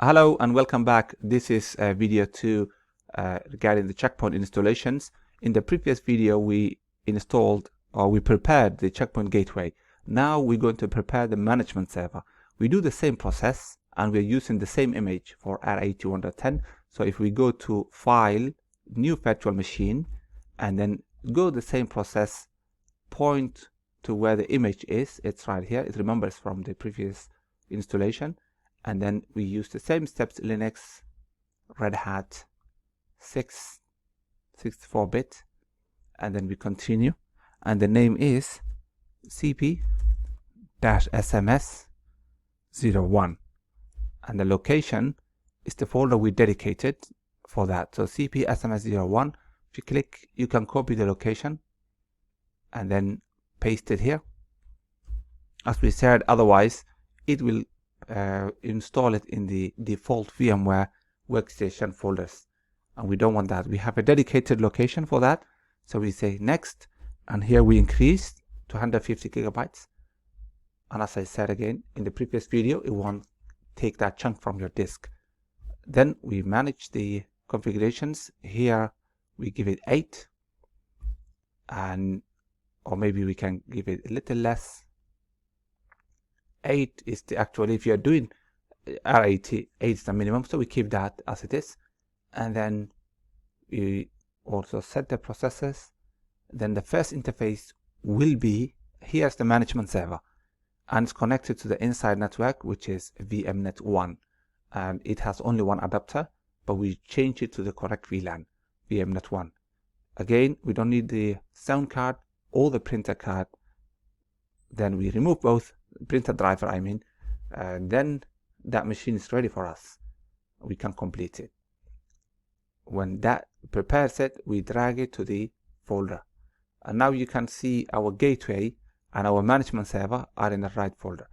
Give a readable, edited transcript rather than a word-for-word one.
Hello and welcome back. This is video 2 regarding the Checkpoint installations. In the previous video we prepared the Checkpoint gateway. Now we're going to prepare the management server. We do the same process and we're using the same image for R81.10. So if we go to File, New Virtual Machine, and then go the same process, point to where the image is, it's right here. It remembers from the previous installation. And then we use the same steps: Linux, Red Hat, 64-bit, and then we continue, and the name is cp-sms01, and the location is the folder we dedicated for that. So cp-sms01, if you click, you can copy the location and then paste it here. As we said, otherwise it will install it in the default VMware workstation folders, and we don't want that. We have a dedicated location for that, so we say next, and here we increase to 150 gigabytes. And as I said again in the previous video, it won't take that chunk from your disk. Then we manage the configurations. Here we give it 8, or maybe we can give it a little less. 8 is the actual, if you're doing R80, 8 is the minimum, so we keep that as it is. And then we also set the processes. Then the first interface will be, here's the management server, and it's connected to the inside network, which is VMnet 1, and it has only one adapter, but we change it to the correct VLAN, VMnet 1. Again, we don't need the sound card or the printer card. Then we remove both, printer driver I mean, and then that machine is ready for us. We can complete it. When that prepares it, we drag it to the folder, and now you can see our gateway and our management server are in the right folder.